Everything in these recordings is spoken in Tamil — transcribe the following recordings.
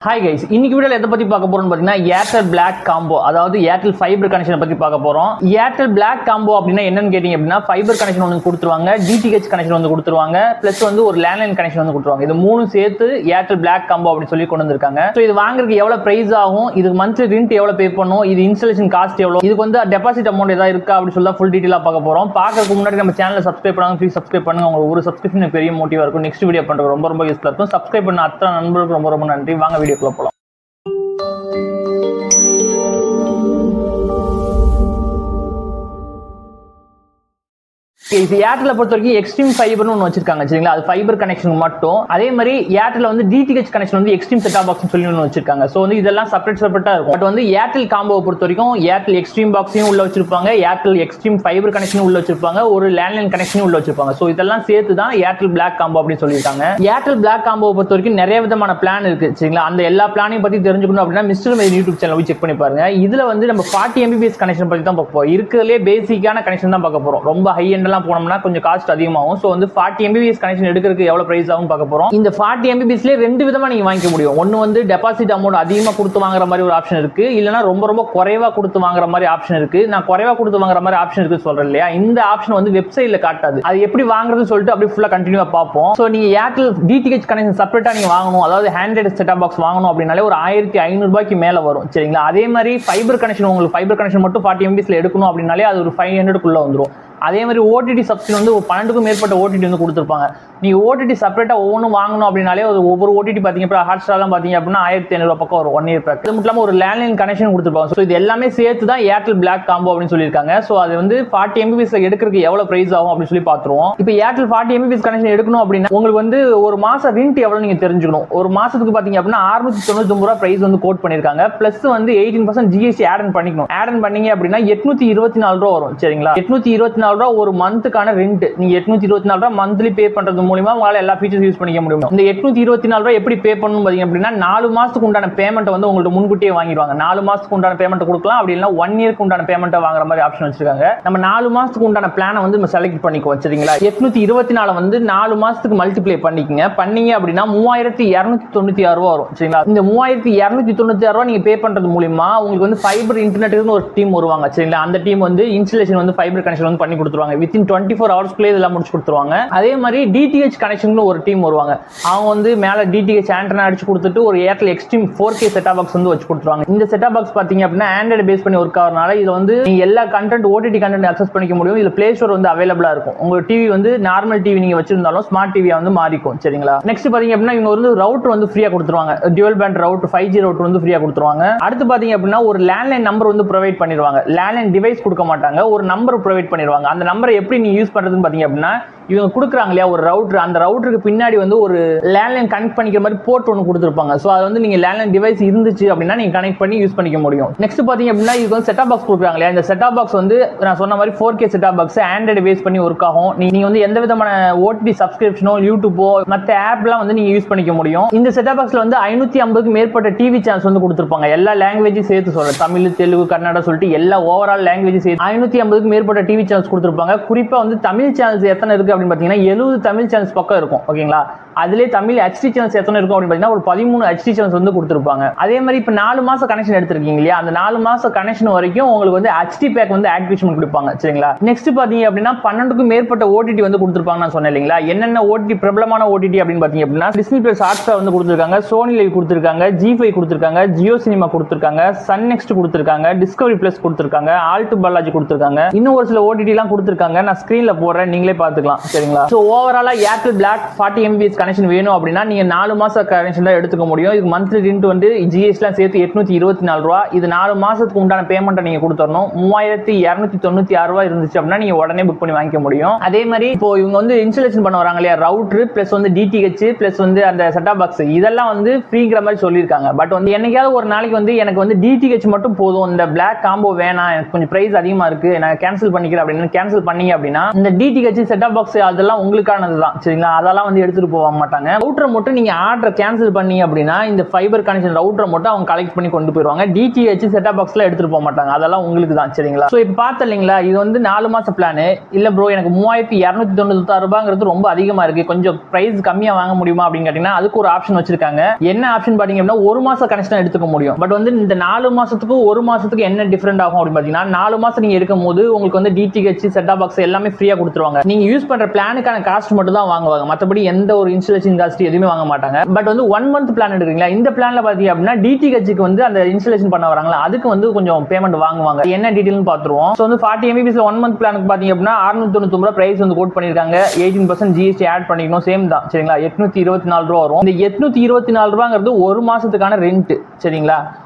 ஹாய் கைஸ், இன்னைக்கு வீடியோல எதை பத்தி பார்க்க போறோம்னு பாத்தீங்கன்னா ஏர்டெல் பிளாக் காம்போ, அதாவது ஏர்டெல் ஃபைபர் கனெக்ஷன் பத்தி பார்க்க போறோம். ஏர்டெல் பிளாக் காம்போ அப்படின்னா என்னன்னு கேட்டீங்க அப்படின்னா ஃபைபர் கனெக்ஷன் ஒன்று கொடுத்துருவாங்க, டிடிஹெச் கனெக்ஷன் வந்து கொடுத்துருவாங்க, பிளஸ் வந்து ஒரு லேண்ட்லைன் கனெக்ஷன் வந்து கொடுத்துருவாங்க. இது மூணு சேர்த்து ஏர்டெல் பிளாக் காம்போ அப்படின்னு சொல்லி கொண்டு வந்திருக்காங்க. ஸோ இது வாங்குறதுக்கு எவ்வளவு பிரைஸ் ஆகும், இதுக்கு மந்த்லி ரெண்ட் எவ்வளவு பே பண்ணும், இது இன்ஸ்டாலேஷன் காஸ்ட் எவ்வளவு, இதுக்கு வந்து டெபாசிட் அமௌண்ட் ஏதாவது இருக்கா அப்படின்னு சொல்லி ஃபுல் டீடைலா பார்க்க போறோம். பார்க்கறதுக்கு முன்னாடி நம்ம சேனலை சப்ஸ்கிரைப் பண்ணாங்க, ப்ளீஸ் சப்ஸ்கிரைப் பண்ணுங்க. உங்களுக்கு ஒரு சப்ஸ்கிரிப்ஷன் பெரிய மோட்டிவா இருக்கும். நெக்ஸ்ட் வீடியோ பண்றது ரொம்ப ரொம்ப யூஸ்ஃபுல்லா இருக்கும். சப்ஸ்கிரைப் பண்ண அத்தனை நண்பர்களுக்கு ரொம்ப ரொம்ப நன்றி. வாங்க வீடியோக்குள்ள போலாம். ஏர்டெல் பொறுத்த வரைக்கும் எக்ஸ்ட்ரீம் ஃபைபர்னு ஒன்று வச்சிருக்காங்க சரிங்களா, அது ஃபைபர் கனெக்ஷன் மட்டும். அதே மாதிரி ஏர்டெல் வந்து டிடிஹெச் கனெக்ஷன் வந்து எக்ஸ்ட்ரீம் செட் ஆஃப் பாக்ஸ் சொல்லி ஒன்று வச்சிருக்காங்க. ஸோ வந்து இதெல்லாம் செப்பரேட்டா இருக்கும். பட் வந்து ஏர்டெல் காம்போவை பொறுத்த வரைக்கும் ஏர்டெல் எக்ஸ்ட்ரீம் பாக்ஸையும் உள்ள வச்சிருப்பாங்க, ஏர்டெல் எக்ஸ்ட்ரீம் ஃபைபர் கனெக்ஷன் உள்ள வச்சிருப்பாங்க, ஒரு லேண்ட்லைன் கனெக்ஷனும் உள்ள வச்சிருப்பாங்க. ஸோ இதெல்லாம் சேர்த்து தான் ஏர்டெல் பிளாக் காம்போ அப்படின்னு சொல்லியிருக்காங்க. ஏர்டெல் பிளாக் காம்போவை பொறுத்த வரைக்கும் நிறைய விதமான பிளான் இருக்கு சரிங்களா. அந்த எல்லா பிளானையும் பத்தி தெரிஞ்சுக்கணும் அப்படின்னா mister my YouTube channel check பண்ணி பாருங்க. இதுல வந்து நம்ம 40 Mbps கனெக்ஷன் பத்தி தான் பார்க்க போறோம். இருக்கிறதுலே பேசிக்கான கனெக்ஷன் தான் பார்க்க போறோம். ரொம்ப ஹை எண்ட்லாம் போனோம்னா கொஞ்சம் காஸ்ட் அதிகமாகும். சோ வந்து 40 Mbps கனெக்ஷன் எடுக்கிறதுக்கு எவ்வளவு பிரைஸ் ஆகும் பார்க்க போறோம். இந்த 40 Mbpsல ரெண்டு விதமா நீங்க வாங்கிக்க முடியும். ஒன்னு வந்து டெபாசிட் அமௌண்ட் அதிகமா கொடுத்து வாங்குற மாதிரி ஒரு ஆப்ஷன் இருக்கு, இல்லனா ரொம்ப ரொம்ப குறைவா கொடுத்து வாங்குற மாதிரி ஆப்ஷன் இருக்கு. நான் குறைவா கொடுத்து வாங்குற மாதிரி ஆப்ஷன் இருக்கு சொல்றேன் இல்லையா, இந்த ஆப்ஷன் வந்து வெப்சைட்ல காட்டாது. அது எப்படி வாங்குறதுன்னு சொல்லிட்டு அப்படியே ஃபுல்லா கண்டினியூவா பார்ப்போம். சோ நீங்க ஏர்டெல் டிடிஹெச் கனெக்ஷன் செப்பரேட்டா நீங்க வாங்கணும், அதாவது ஹேண்டட் செட் ஆஃப் பாக்ஸ் வாங்கணும் அப்படினாலே ஒரு 1500 ரூபாய்க்கு மேல வரும் சரிங்களா. அதே மாதிரி ஃபைபர் கனெக்ஷன், உங்களுக்கு ஃபைபர் கனெக்ஷன் மட்டும் 40 Mbpsல எடுக்கணும் அப்படினாலே அது ஒரு 500 குள்ள வந்துரும். அதே மாதிரி ஓடிடி சப்ஸ்கிரிப்ஷன் வந்து 12க்கும் மேற்பட்ட ஓடிடி வந்து கொடுத்துருப்பாங்க. நீங்க ஓடிடி செப்பரேட்டா ஒவ்வொன்றும் வாங்கணும் அப்படின்னாலே ஒவ்வொரு ஓடிடி பாத்தீங்க அப்புறம் ஹாட் ஸ்டார்லாம் பாத்தீங்க அப்படின்னா 1500 பக்கம் வரும் 1 இயர் பேக். இது மட்டும் இல்லாம ஒரு லேண்ட்லைன் கனெக்ஷன் கொடுத்துருப்பாங்க. ஸோ இது எல்லாமே சேர்த்து தான் ஏர்டெல் பிளாக் காம்போ அப்படின்னு சொல்லியிருக்காங்க. ஸோ அது வந்து 40 Mbpsல எடுக்கிறதுக்கு எவ்வளவு பிரைஸ் ஆகும் அப்படின்னு சொல்லி பாத்துருவோம். இப்போ ஏர்டெல் 40 Mbps கனெக்ஷன் எடுக்கணும் அப்படின்னா உங்களுக்கு வந்து ஒரு மாசம் ரெண்ட் எவ்வளவு நீங்க தெரிஞ்சுக்கணும். ஒரு மாசத்துக்கு பாத்தீங்க அப்படின்னா 699 ரூபாய் பிரைஸ் வந்து கோட் பண்ணிருக்காங்க. பிளஸ் வந்து 18% ஜிஎஸ்டி ஆட் ஆன் பண்ணிக்கணும். ஆட் ஆன் பண்ணீங்க அப்படின்னா 824 ரூபாய் வரும் சரிங்களா. 824 ரூபாய் ஒரு மந்த் ரெண்ட். நீங்க 824 ரூபாய் மந்த்லி பே பண்றது மூலமா உங்களால எல்லா ஃபீச்சர்ஸ் யூஸ் பண்ணிக்க முடியும். இந்த 824 ரூபாய் எப்படி பே பண்ணணும் பாத்தீங்க அப்படின்னா 4 மாசத்துக்கு உண்டான பேமெண்ட் வந்து உங்களுக்கு முன்கூட்டியே வாங்கிடுவாங்க. 4 மாசத்துக்கு உண்டான பேமெண்ட் கொடுக்கலாம், அப்படி இல்லனா 1 இயருக்கு உண்டான பேமெண்ட் வாங்குற மாதிரி ஆப்ஷன் வச்சிருக்காங்க. நம்ம 4 மாசத்துக்கு உண்டான பிளானை வந்து நம்ம செலக்ட் பண்ணிக்குவோம் சரிங்களா. 824 வந்து 4 மாசத்துக்கு மல்டிப்ளை பண்ணிக்கங்க. பண்ணீங்க அப்படின்னா 3296 ரூபாய் வரும் சரிங்களா. இந்த 3296 ரூபாய் நீங்க பே பண்றது மூலமா உங்களுக்கு வந்து ஃபைபர் இன்டர்நெட்னு ஒரு டீம் வருவாங்க சரிங்களா. அந்த டீம் வந்து இன்ஸ்டாலேஷன் வந்து ஃபைபர் கனெக்ஷன் வந்து பண்ணி கொடுத்துருவாங்க. வித்தின் 24 ஹவர்ஸ்க்குள்ளே இதெல்லாம் முடிச்சு கொடுத்துருவாங்க. அதே மாதிரி டிடிஹெச் கனெக்ஷன் ஒரு டீம் வருவாங்க. அவங்க வந்து மேல டிடிஹெச் ஆண்டனா அடிச்சு கொடுத்துட்டு ஒரு Airtel Xstream 4K set top box வந்து வச்சு கொடுத்துருவாங்க. இந்த செட் ஆஃப் பாக்ஸ் பாத்தீங்க அப்படின்னா ஆண்ட்ராய்டு பேஸ் பண்ணி ஒர்க் ஆகிறதுனால இது வந்து நீங்க எல்லா கண்டென்ட் ஓடிடி கண்டென்ட் அக்சஸ் பண்ணிக்க முடியும். இதுல பிளே ஸ்டோர் வந்து அவைலபிளா இருக்கும். உங்க டிவி வந்து நார்மல் டிவி நீங்க வச்சிருந்தாலும் ஸ்மார்ட் டிவியா வந்து மாறிக்கும் சரிங்களா. நெக்ஸ்ட் பாத்தீங்க அப்படின்னா இவங்க வந்து ரவுட்டர் வந்து ஃப்ரீயா கொடுத்துருவாங்க. Dual band router 5G router வந்து ஃப்ரீயா கொடுத்துருவாங்க. அடுத்து பாத்தீங்க அப்படின்னா ஒரு லேண்ட்லைன் நம்பர் வந்து ப்ரொவைட் பண்ணிடுவாங்க. லேண்ட்லைன் டிவைஸ் கொடுக்க மாட்டாங்க, ஒரு நம்பர் ப்ரொவைட் பண்ணிடுவாங்க. அந்த நம்பரை எப்படி நீங்க யூஸ் பண்றதுன்னு பாத்தீங்க அப்படின்னா இவங்க கொடுக்குறாங்க இல்லையா ஒரு ரவுட்டர், அந்த ரவுட்டருக்கு பின்னாடி வந்து ஒரு லேண்ட்லைன் கனெக்ட் பண்ணிக்கிற மாதிரி போர்ட் ஒன்று கொடுத்துருப்பாங்க. ஸோ அது வந்து நீங்க லேண்ட்லைன் டிவைஸ் இருந்துச்சு அப்படின்னா நீங்க கனெக்ட் பண்ணி யூஸ் பண்ணிக்க முடியும். நெக்ஸ்ட் பாத்தீங்க அப்படின்னா இது வந்து செட் ஆஃப் பாக்ஸ் கொடுக்குறாங்க இல்லையா, இந்த செட் ஆஃப் பாக்ஸ் வந்து நான் சொன்ன மாதிரி 4K set top box android base பண்ணி ஒர்க் ஆகும். நீங்க வந்து எந்த விதமான ஓடிடி சப்ஸ்கிரிப்ஷனோ யூடியூபோ மற்ற ஆப்லாம் வந்து நீங்க யூஸ் பண்ணிக்க முடியும். இந்த செட் ஆஃப் பாக்ஸ்ல வந்து 550க்கு மேற்பட்ட டிவி சேனல்ஸ் வந்து கொடுத்துருப்பாங்க. எல்லா லாங்குவேஜும் சேர்த்து சொல்றேன், தமிழ் தெலுங்கு கன்னடா சொல்லிட்டு எல்லா ஓவரால் லாங்குவேஜ் சேர்த்து 550க்கு மேற்பட்ட டிவி சேனல்ஸ் கொடுத்துருப்பாங்க. குறிப்பா வந்து தமிழ் சேனல்ஸ் எத்தனை இருக்கு அப்படின்னு பாத்தீங்கன்னா 70 தமிழ் சேனல்ஸ் பக்கம் இருக்கும் ஓகேங்களா. அதிலே தமிழ் HD சேனல்ஸ் எத்தனை இருக்கும் அப்படின்னு பாத்தீங்கன்னா ஒரு 13 HD சேனல்ஸ் வந்து கொடுத்துருப்பாங்க. அதே மாதிரி இப்ப 4 மாசம் கனெக்ஷன் எடுத்திருக்கீங்க இல்லையா, அந்த 4 மாசம் கனெக்ஷன் வரைக்கும் உங்களுக்கு வந்து HD பேக் வந்து ஆக்டிவேஷன் கொடுப்பாங்க சரிங்களா. நெக்ஸ்ட் பாத்தீங்க அப்படின்னா 12க்கும் மேற்பட்ட ஓடிடி வந்து கொடுத்துருப்பாங்க. நான் சொன்னேன் இல்லைங்களா, என்னென்ன ஓடிடி பிரபலமான ஓடிடி அப்படின்னு பாத்தீங்க அப்படின்னா டிஸ்னி பிளஸ் ஹாட்ஸ்டார் வந்து கொடுத்துருக்காங்க, சோனி லைவ் கொடுத்துருக்காங்க, G5 கொடுத்துருக்காங்க, ஜியோ சினிமா கொடுத்துருக்காங்க, சன் நெக்ஸ்ட் கொடுத்துருக்காங்க, டிஸ்கவரி பிளஸ் கொடுத்துருக்காங்க, ஆல்ட் பாலாஜி கொடுத்துருக்காங்க, இன்னும் ஒரு சில ஓடிடி எல்லாம் கொடுத்துருக்காங்க. நான் ஸ்கிரீன்ல போடுறேன், நீங்களே பாத்துக்கலாம் சரிங்களா. சோ ஓவராலா ஏர்டெல் பிளாக் 40 Mbps கனெக்ஷன் வேணும் அப்படின்னா நீங்க 4 மாசம் கனெக்ஷன் தான் எடுத்துக்க முடியும். இது மந்த்லி ரெண்ட் வந்து ஜிஎஸ்டிலாம் சேர்த்து 824 ரூபாய். இது 4 மாசத்துக்கு உண்டான பேமெண்ட்டை நீங்க கொடுத்துறணும். 3296 ரூபாய் இருந்துச்சு அப்படின்னா நீங்க உடனே புக் பண்ணி வாங்கிக்க முடியும். அதே மாதிரி இப்போ இவங்க வந்து இன்ஸ்டாலேஷன் பண்ண வராங்க இல்லையா, ரவுட்டர் பிளஸ் வந்து டிடிஹெச் பிளஸ் வந்து அந்த செட் ஆஃப் பாக்ஸ் இதெல்லாம் வந்து ஃப்ரீங்கிற மாதிரி சொல்லியிருக்காங்க. பட் வந்து என்னைக்காவது ஒரு நாளைக்கு வந்து எனக்கு வந்து டிடிஹெச் மட்டும் போதும், இந்த பிளாக் காம்போ வேணாம், எனக்கு கொஞ்சம் பிரைஸ் அதிகமா இருக்கு, நான் கேன்சல் பண்ணிக்கிறேன் அப்படின்னு கேன்சல் பண்ணீங்க அப்படின்னா இந்த டிடிஹெச் செட் ஆஃப் பாக்ஸ் அதெல்லாம் உங்களுக்கானது தான் சரிங்களா. அதெல்லாம் வந்து எடுத்துட்டு போக மாட்டாங்க. ரவுட்டர் மட்டும் நீங்க ஆர்டர் கேன்சல் பண்ணீங்க அப்படின்னா இந்த ஃபைபர் கனெக்ஷன் ரவுட்டர் மட்டும் அவங்க கலெக்ட் பண்ணி கொண்டு போயிருவாங்க. டிடிஹெச் செட் ஆஃப் பாக்ஸ்ல எடுத்துட்டு போக மாட்டாங்க. அதெல்லாம் உங்களுக்கு தான் சரிங்களா. சோ இப்போ பார்த்த இல்லைங்களா, இது வந்து 4 மாச பிளான். இல்ல ப்ரோ எனக்கு 3296 ரூபாங்கிறது ரொம்ப அதிகமா இருக்கு, கொஞ்சம் பிரைஸ் கம்மியா வாங்க முடியுமா அப்படின்னு கேட்டீங்கன்னா அதுக்கு ஒரு ஆப்ஷன் வச்சிருக்காங்க. என்ன ஆப்ஷன் பாத்தீங்க அப்படின்னா 1 மாச கனெக்ஷன் எடுத்துக்க முடியும். பட் வந்து இந்த 4 மாசத்துக்கு 1 மாசத்துக்கு என்ன டிஃபரெண்ட் ஆகும் அப்படின்னு பாத்தீங்கன்னா 4 மாசம் நீங்க எடுக்கும் போது உங்களுக்கு வந்து டிடிஹெச் செட் ஆஃப் பாக்ஸ் எல்லாமே ஃப்ரீயா கொடுத்துருவாங்க. நீங்க யூஸ் பண்ற பிளானுக்கான காஸ்ட் மட்டும் தான் வாங்குவாங்க, மத்தபடி எந்த ஒரு இன்ஸ்டாலேஷன் காஸ்ட் எதுவுமே வாங்க மாட்டாங்க. பட் வந்து 1 மந்த் பிளான் எடுக்கிறீங்களா, இந்த பிளான்ல பாத்தீங்க அப்படின்னா டிடிஹெச்க்கு வந்து அந்த இன்ஸ்டாலேஷன் பண்ண வராங்களா அதுக்கு வந்து கொஞ்சம் பேமெண்ட் வாங்குவாங்க. என்ன டீடைல்னு பாத்துருவோம். சோ வந்து 40 MB 1 மந்த் பிளானுக்கு பாத்தீங்க அப்படின்னா 699 ரூபாய் பிரைஸ் வந்து கோட் பண்ணிருக்காங்க. 18% GST ஆட் பண்ணிக்கணும், சேம் தான் சரிங்களா. 824 ரூபாய் வரும். இந்த 824 ரூபாங்கிறது ஒரு மாசத்துக்கான ரெண்ட் சரிங்களா.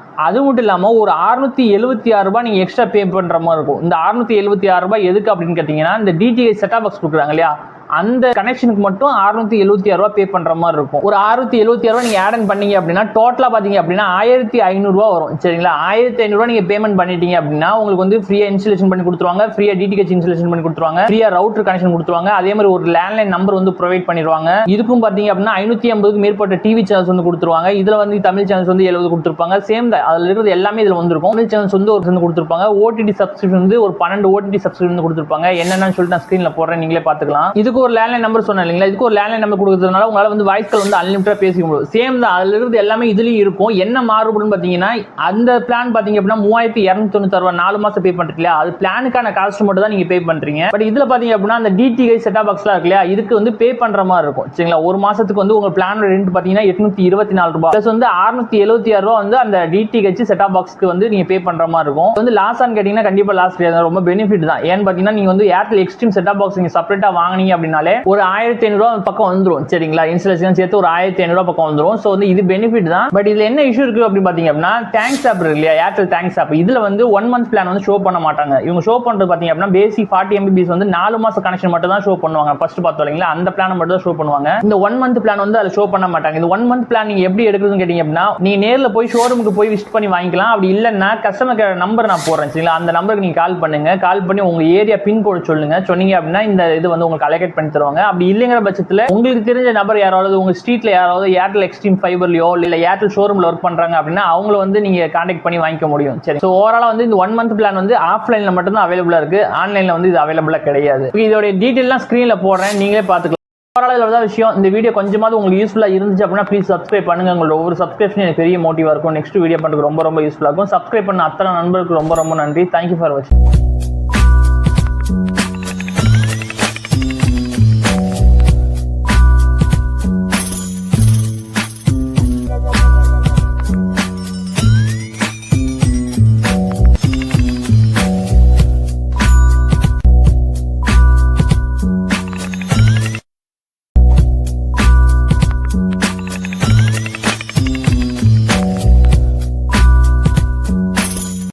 அது மட்டும் இல்லாம ஒரு 676 ரூபாய் நீங்க எக்ஸ்ட்ரா பே பண்ற மாதிரி இருக்கும். இந்த 676 ரூபாய் எதுக்கு அப்படின்னு கேட்டீங்கன்னா இந்த டிடிஹெச் செட் ஆஃப் பாக்ஸ் கொடுக்குறாங்க இல்லையா, அந்த கனெக்ஷனுக்கு மட்டும் 676 ரூபாய் பே பண்ற மாதிரி இருக்கும். ஒரு 676 ரூபாய் நீங்க ஆட் ஆன் பண்ணீங்க அப்படின்னா டோட்டலா பாத்தீங்க அப்படின்னா 1500 ரூபாய் வரும் சரிங்களா. 1500 ரூபாய் நீங்க பேமெண்ட் பண்ணிட்டீங்க அப்படின்னா உங்களுக்கு வந்து ஃப்ரீயா இன்ஸ்டாலேஷன் பண்ணி கொடுத்துருவாங்க, ஃப்ரீயா டிடிஹெச் இன்ஸ்டாலேஷன் பண்ணி கொடுத்துருவாங்க, ஃப்ரீயா ரவுட்டர் கனெக்ஷன் கொடுத்துருவாங்க. அதே மாதிரி ஒரு லேண்ட்லைன் நம்பர் வந்து ப்ரொவைட் பண்ணிடுவாங்க. இதுக்கும் பாத்தீங்க அப்படின்னா 550க்கு மேற்பட்ட டிவி சேனல்ஸ் வந்து கொடுத்துருவாங்க. இதுல வந்து தமிழ் சேனல்ஸ் வந்து 70 கொடுத்துருப்பாங்க. சேம் தான், அதுல இருக்கிறது எல்லாமே இதுல வந்திருக்கும். தமிழ் சேனல்ஸ் வந்து ஒரு கொடுத்துருப்பாங்க. ஓடிடி சப்ஸ்கிரிப்ஷன் வந்து ஒரு 12 ஓடிடி சப்ஸ்கிரிப்ஷன் கொடுத்துருப்பாங்க. என்னன்னு சொல்லிட்டு நான் ஸ்கிரீன்ல போடுறேன், நீங்களே பாத்துக்கலாம். இதுக்கு ஒரு லேண்ட்லைன் நம்பர் சொன்னேன் இல்லைங்களா, இதுக்கு ஒரு லேண்ட்லைன் நம்பர் கொடுக்கிறதுனால உங்களால வந்து வாய்ஸ் கால் வந்து அன்லிமிட்டடா பேசிக்க முடியும். சேம் தான், அதுல இருந்து எல்லாமே இதுலயும் இருக்கும். என்ன மாறுபடும் பாத்தீங்கன்னா அந்த பிளான் பாத்தீங்க அப்படின்னா 3296 ரூபாய் 4 மாசம் பே பண்றீங்க, அது பிளானுக்கான காஸ்ட் மட்டும் தான் நீங்க பே பண்றீங்க. பட் இதுல பாத்தீங்க அப்படின்னா அந்த டிடிஹெச் செட் ஆஃப் பாக்ஸ்லாம் இருக்கு இல்லையா, இதுக்கு வந்து பே பண்ற மாதிரி இருக்கும் சரிங்களா. ஒரு மாசத்துக்கு வந்து உங்க பிளானோட ரெண்ட் பாத்தீங்கன்னா 824 ரூபாய் பிளஸ் வந்து 676 ரூபாய் வந்து அந்த டிடிஹெச் செட் ஆஃப் பாக்ஸ்க்கு வந்து நீங்க பே பண்ற மாதிரி இருக்கும். வந்து லாஸ் ஆன் கேட்டீங்கன்னா கண்டிப்பா லாஸ் கிடையாது, ரொம்ப பெனிஃபிட் தான். ஏன்னு பாத்தீங்கன்னா நீங்க வந்து Airtel Xstream set top box நீங்க செப்பரேட்டா வாங்குனீங்க அப்படின்னாலே ஒரு 1500 ரூபாய் பக்கம் வந்துரும் சரிங்களா. இன்ஸ்டாலேஷன் சேர்த்து ஒரு 1500 ரூபாய் பக்கம் வந்துரும். சோ வந்து இது பெனிஃபிட் தான். பட் இதுல என்ன இஷ்யூ இருக்கு அப்படின்னு பாத்தீங்க அப்படின்னா தேங்க்ஸ் ஆப் இருக்கு இல்லையா, ஏர்டெல் தேங்க்ஸ் ஆப், இதுல வந்து 1 மந்த் பிளான் வந்து ஷோ பண்ண மாட்டாங்க. இவங்க ஷோ பண்றது பாத்தீங்க அப்படின்னா பேசிக் 40 MB வந்து 4 மாச கனெக்ஷன் மட்டும் தான் ஷோ பண்ணுவாங்க. ஃபர்ஸ்ட் பார்த்தோம் இல்லைங்களா, அந்த பிளான் மட்டும் தான் ஷோ பண்ணுவாங்க. இந்த 1 மந்த் பிளான் வந்து அதை ஷோ பண்ண மாட்டாங்க. இந்த 1 மந்த் பிளான் நீங்க எப்படி எடுக்கிறதுன்னு கேட்டீங்க அப்படின்னா நீங்க நேர்ல போய் ஷோரூமுக்கு போய் விசிட் பண்ணி வாங்கிக்கலாம். அப்படி இல்லைன்னா கஸ்டமர் கேர் நம்பர் நான் போடுறேன் சரிங்களா, அந்த நம்பருக்கு நீங்க கால் பண்ணுங்க. கால் பண்ணி உங்க ஏரியா பின்கோடு சொல்லுங்க. சொன்னீங்க அப்படின்னா இந்த இது வந்து உங்களுக்கு அலோகேட் பண்ணி தருவாங்க. அப்படி இல்லைங்கிற பட்சத்துல உங்களுக்கு தெரிஞ்ச நபர் யாராவது உங்க ஸ்ட்ரீட்ல யாராவது ஏர்டெல் எக்ஸ்ட்ரீம் ஃபைபர்லயோ இல்ல ஏர்டெல் ஷோரூம்ல ஒர்க் பண்றாங்க அப்படின்னா அவங்கள வந்து நீங்க கான்டாக்ட் பண்ணி வாங்கிக்க முடியும் சரி. சோ ஓவராலா வந்து இந்த 1 மந்த் பிளான் வந்து ஆஃப்லைன்ல மட்டும் தான் அவைலபிளா இருக்கு, ஆன்லைன்ல வந்து இது அவைலபிளா கிடையாது. இதோட டீடைல்லாம் ஸ்கிரீன்ல போடுறேன், நீங்களே பாத்துக்கலாம். விஷயம் இந்த வீடியோ கொஞ்சமாவது உங்களுக்கு யூஸ்ஃபுல்லா இருந்துச்சு அப்படின்னா ப்ளீஸ் சப்ஸ்கிரைப் பண்ணுங்க. உங்களோட ஒவ்வொரு சப்ஸ்கிரிப்ஷன் எனக்கு பெரிய மோட்டிவா இருக்கும். நெக்ஸ்ட் வீடியோ பண்றதுக்கு ரொம்ப யூஸ்ஃபுல்லா இருக்கும். சப்ஸ்கிரைப் பண்ண அத்தனை நண்பர்களுக்கு ரொம்ப நன்றி. தேங்க்யூ ஃபார் வாட்சிங்.